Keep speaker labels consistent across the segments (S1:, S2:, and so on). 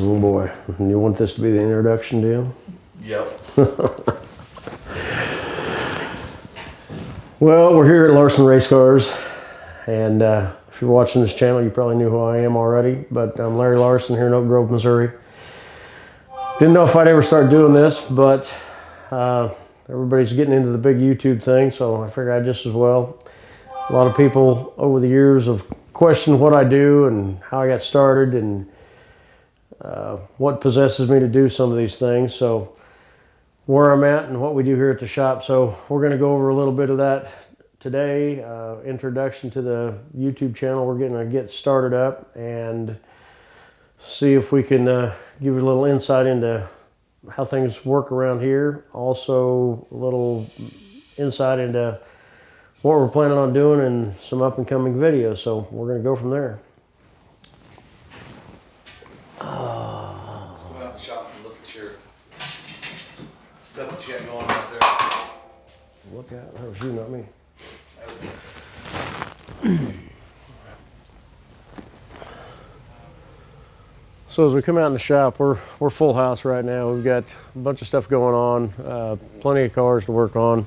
S1: Oh boy, you want this to be the introduction deal?
S2: Yep.
S1: Well, we're here at Larson Race Cars, and if you're watching this channel, you probably knew who I am already, but I'm Larry Larson here in Oak Grove, Missouri. Didn't know if I'd ever start doing this, but everybody's getting into the big YouTube thing, so I figured I'd just as well. A lot of people over the years have questioned what I do and how I got started and what possesses me to do some of these things. So where I'm at and what we do here at the shop. So we're going to go over a little bit of that today. Introduction to the YouTube channel. We're going to get started up and see if we can give you a little insight into how things work around here. Also a little insight into what we're planning on doing and some up and coming videos. So we're going to go from there.
S2: Let's go out and shop and look at your stuff that you got going on out there.
S1: Look out, that was you, not me. So as we come out in the shop, we're full house right now. We've got a bunch of stuff going on, plenty of cars to work on.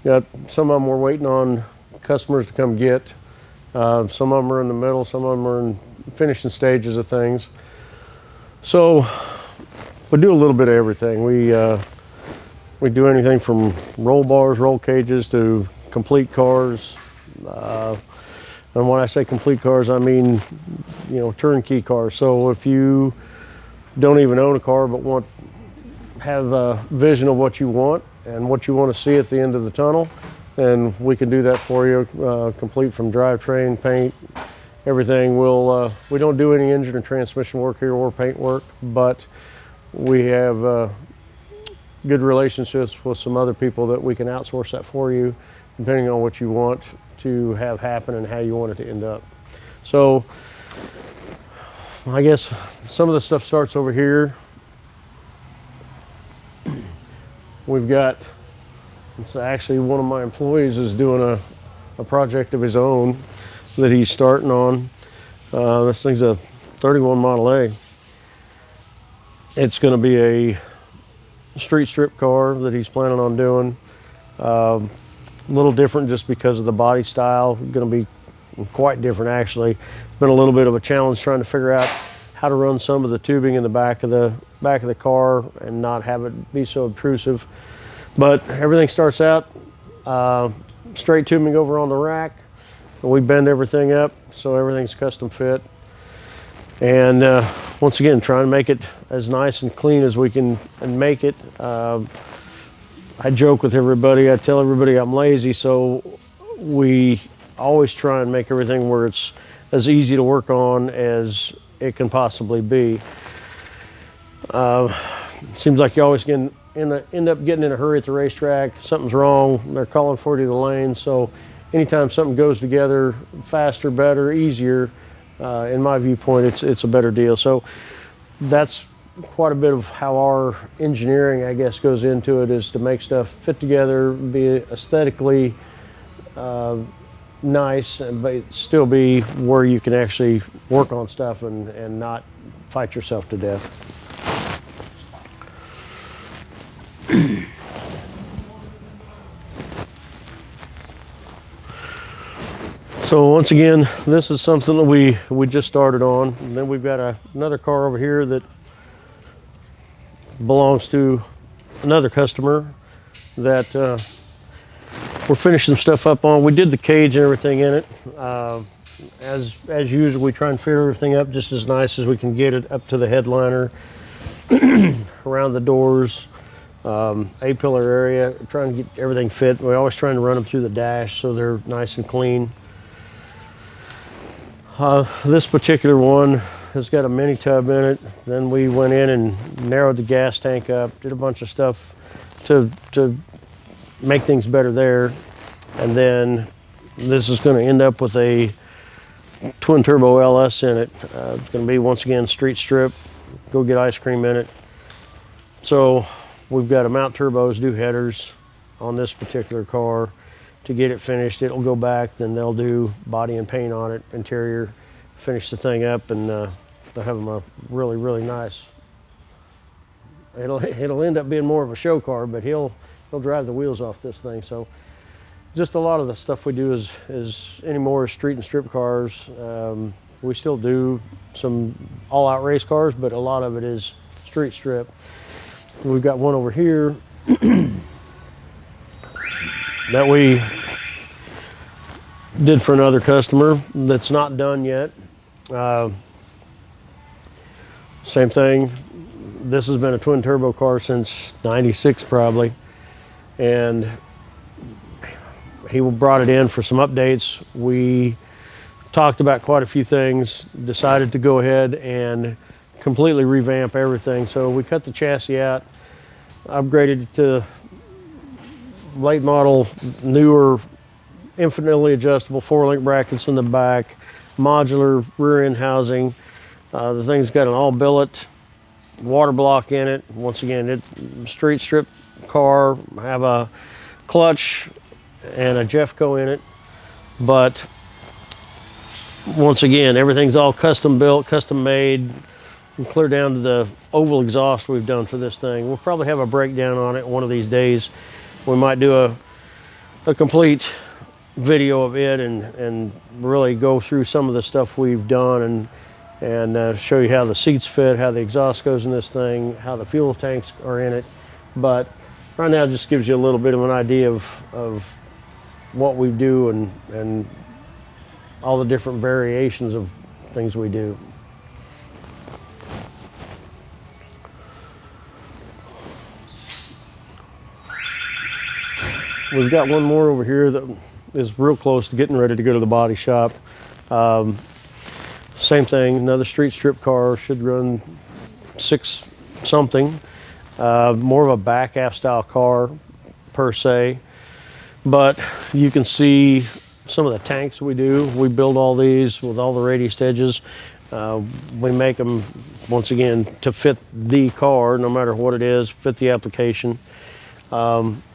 S1: Got some of them we're waiting on customers to come get. Some of them are in the middle, some of them are in finishing stages of things. So we do a little bit of everything. We do anything from roll bars, roll cages to complete cars. And when I say complete cars, I mean, you know, turnkey cars. So if you don't even own a car but have a vision of what you want and what you want to see at the end of the tunnel, then we can do that for you, complete from drivetrain, paint, everything. We don't do any engine and transmission work here or paint work, but we have good relationships with some other people that we can outsource that for you, depending on what you want to have happen and how you want it to end up. So I guess some of the stuff starts over here. We've got, it's actually one of my employees is doing a project of his own that he's starting on. This thing's a 31 Model A. It's going to be a street strip car that he's planning on doing. A little different just because of the body style. Going to be quite different actually. It's been a little bit of a challenge trying to figure out how to run some of the tubing in the back of the car and not have it be so obtrusive. But everything starts out straight tubing over on the rack. We bend everything up so everything's custom fit. And once again, trying to make it as nice and clean as we can and make it. I joke with everybody, I tell everybody I'm lazy, so we always try and make everything where it's as easy to work on as it can possibly be. Seems like you always end up getting in a hurry at the racetrack. Something's wrong, they're calling for you to the lane. So anytime something goes together faster, better, easier, in my viewpoint, it's a better deal. So that's quite a bit of how our engineering, I guess, goes into it, is to make stuff fit together, be aesthetically nice, but still be where you can actually work on stuff and not fight yourself to death. So once again, this is something that we just started on. And then we've got another car over here that belongs to another customer that we're finishing some stuff up on. We did the cage and everything in it. As usual, we try and fit everything up just as nice as we can get it up to the headliner, around the doors, A-pillar area, trying to get everything fit. We're always trying to run them through the dash so they're nice and clean. This particular one has got a mini tub in it. Then we went in and narrowed the gas tank up, did a bunch of stuff to make things better there. And then this is going to end up with a twin turbo LS in it. It's going to be, once again, street strip, go get ice cream in it. So we've got to mount turbos, do headers on this particular car. To get it finished, it'll go back, then they'll do body and paint on it, interior, finish the thing up, and They'll have them a really, really nice. It'll end up being more of a show car, but he'll drive the wheels off this thing. So just a lot of the stuff we do is anymore street and strip cars. We still do some all-out race cars, but a lot of it is street strip. We've got one over here that we did for another customer that's not done yet. Same thing. This has been a twin turbo car since '96 probably, and he brought it in for some updates. We talked about quite a few things, decided to go ahead and completely revamp everything. So we cut the chassis out, upgraded it to late model, newer, infinitely adjustable 4-link brackets in the back, modular rear end housing. The thing's got an all billet water block in it. Once again, it's street strip car, have a clutch and a Jeffco in it, but once again, everything's all custom built, custom made, and clear down to the oval exhaust we've done for this thing. We'll probably have a breakdown on it one of these days. We might do a complete video of it and really go through some of the stuff we've done and show you how the seats fit, how the exhaust goes in this thing, how the fuel tanks are in it. But right now it just gives you a little bit of an idea of what we do and all the different variations of things we do. We've got one more over here that is real close to getting ready to go to the body shop. Same thing, another street strip car, should run 6 something. More of a back half style car per se, but you can see some of the tanks we do. We build all these with all the radius edges. We make them, once again, to fit the car, no matter what it is, fit the application.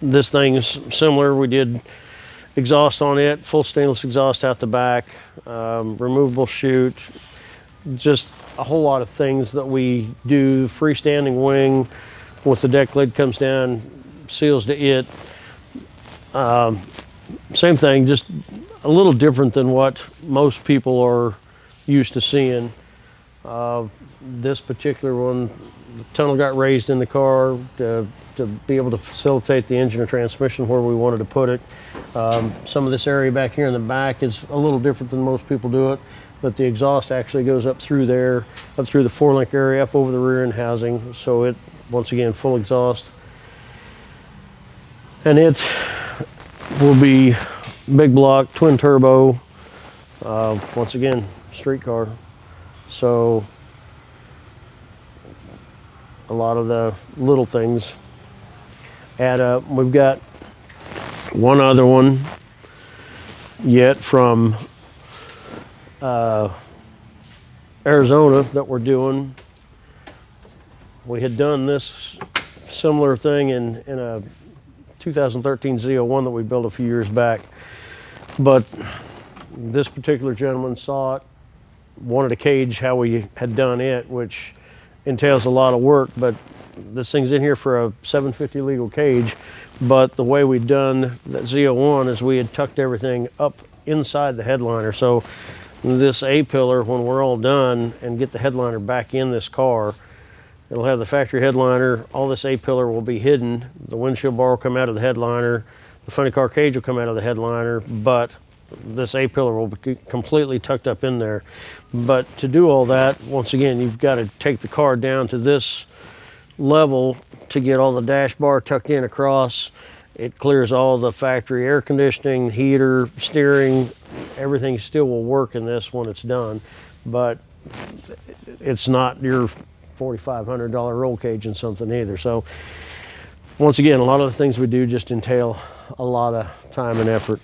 S1: This thing is similar. We did exhaust on it, full stainless exhaust out the back, removable chute, just a whole lot of things that we do. Freestanding wing with the deck lid comes down, seals to it. Same thing, just a little different than what most people are used to seeing. This particular one, the tunnel got raised in the car to be able to facilitate the engine or transmission where we wanted to put it. Some of this area back here in the back is a little different than most people do it, but the exhaust actually goes up through there, up through the 4-link area, up over the rear end housing. So it, once again, full exhaust. And it will be big block, twin turbo, once again, street car. So a lot of the little things add up. We've got one other one yet from Arizona that we're doing. We had done this similar thing in a 2013 Z01 that we built a few years back, but this particular gentleman saw it, wanted to cage how we had done it, which entails a lot of work, but this thing's in here for a 750 legal cage. But the way we'd done that Z01 is we had tucked everything up inside the headliner. So this A-pillar, when we're all done and get the headliner back in this car, it'll have the factory headliner. All this A-pillar will be hidden. The windshield bar will come out of the headliner. The funny car cage will come out of the headliner, but this A-pillar will be completely tucked up in there. But to do all that, once again, you've got to take the car down to this level to get all the dash bar tucked in across. It clears all the factory air conditioning, heater, steering. Everything still will work in this when it's done, but it's not your $4,500 roll cage and something either. So once again, a lot of the things we do just entail a lot of time and effort.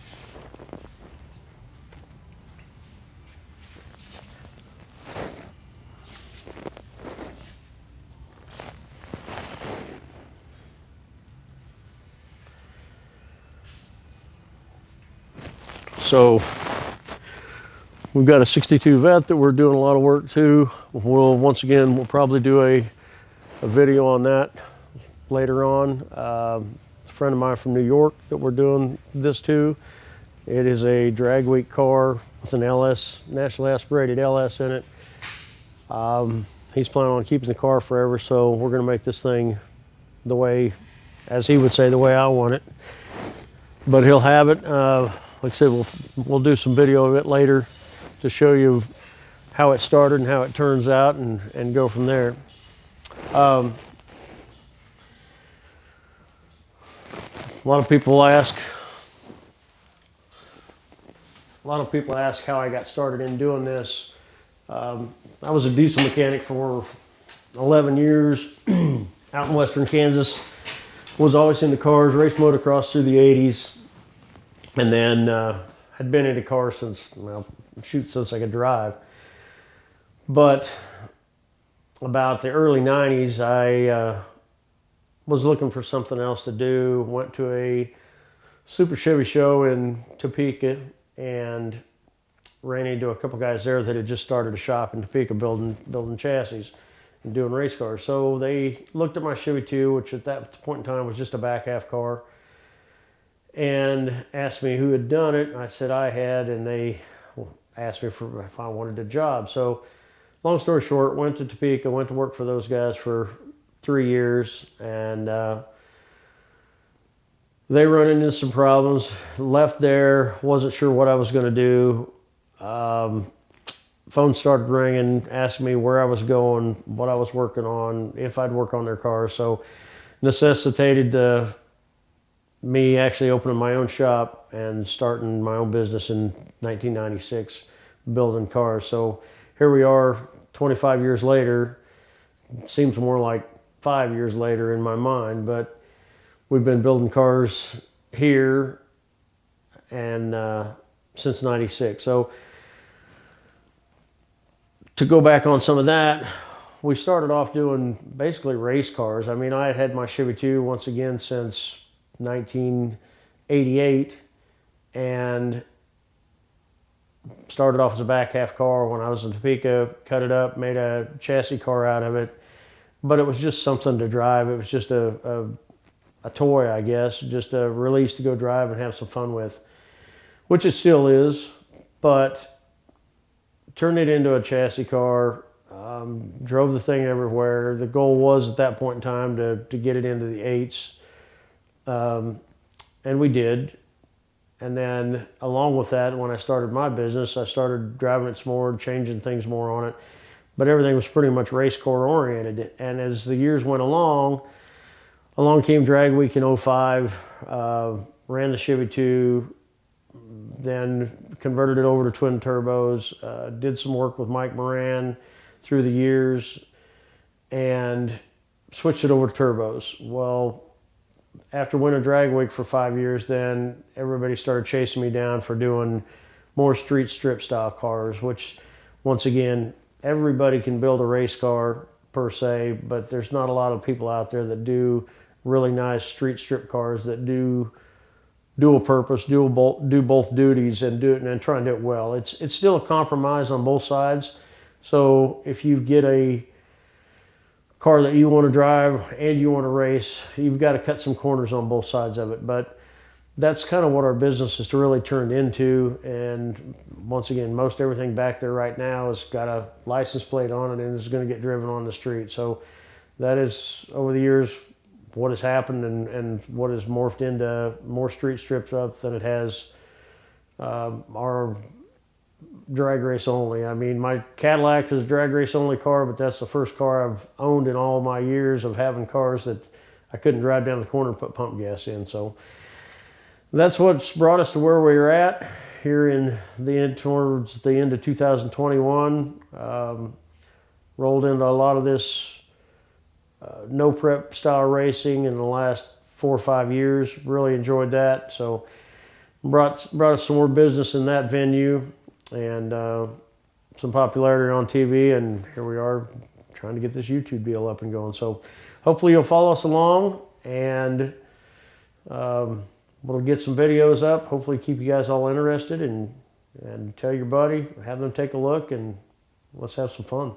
S1: So We've got a 62 vet that we're doing a lot of work to. We'll probably do a video on that later on. A friend of mine from New York that we're doing this to. It is a drag week car with an LS, naturally aspirated LS in it. He's planning on keeping the car forever, so we're going to make this thing the way, as he would say, the way I want it. But he'll have it. Like I said, we'll do some video of it later to show you how it started and how it turns out, and go from there. A lot of people ask how I got started in doing this. I was a diesel mechanic for 11 years out in western Kansas. Was always into cars, raced motocross through the 80s, and then had been into cars since I could drive. But about the early 90s, I was looking for something else to do. Went to a Super Chevy show in Topeka and ran into a couple guys there that had just started a shop in Topeka building chassis and doing race cars. So they looked at my Chevy 2, which at that point in time was just a back half car, and asked me who had done it. I said I had, and they asked me if I wanted a job. So long story short, went to Topeka, went to work for those guys for 3 years, and they run into some problems. Left there, wasn't sure what I was going to do. Phone started ringing, asking me where I was going, what I was working on, if I'd work on their cars. So necessitated me actually opening my own shop and starting my own business in 1996, building cars. So here we are 25 years later. Seems more like 5 years later in my mind, but we've been building cars here and since 96. So to go back on some of that, we started off doing basically race cars. I mean, I had my Chevy 2 once again since 1988, and started off as a back half car when I was in Topeka, cut it up, made a chassis car out of it. But it was just something to drive. It was just a toy, I guess, just a release to go drive and have some fun with, which it still is, but turned it into a chassis car, drove the thing everywhere. The goal was at that point in time to get it into the 8s, and we did. And then along with that, when I started my business, I started driving it some more, changing things more on it. But everything was pretty much race car oriented. And as the years went along came Drag Week in 05, ran the Chevy 2, then converted it over to twin turbos, did some work with Mike Moran through the years, and switched it over to turbos. Well, after winning Drag Week for 5 years, then everybody started chasing me down for doing more street strip style cars, which once again, everybody can build a race car per se, but there's not a lot of people out there that do really nice street strip cars that do dual purpose, do both duties, and do it and try and do it well. It's still a compromise on both sides. So if you get a car that you want to drive and you want to race, you've got to cut some corners on both sides of it. But that's kind of what our business has really turned into. And once again, most everything back there right now has got a license plate on it and is going to get driven on the street. So that is, over the years, what has happened and what has morphed into more street strip stuff than it has our drag race only. I mean, my Cadillac is a drag race only car, but that's the first car I've owned in all my years of having cars that I couldn't drive down the corner and put pump gas in. So that's what's brought us to where we're at here in the end, towards the end of 2021. Rolled into a lot of this no prep style racing in the last 4 or 5 years. Really enjoyed that. So brought us some more business in that venue and some popularity on TV, and here we are trying to get this YouTube deal up and going. So hopefully you'll follow us along, and we'll get some videos up, hopefully keep you guys all interested, and and tell your buddy, have them take a look, and let's have some fun.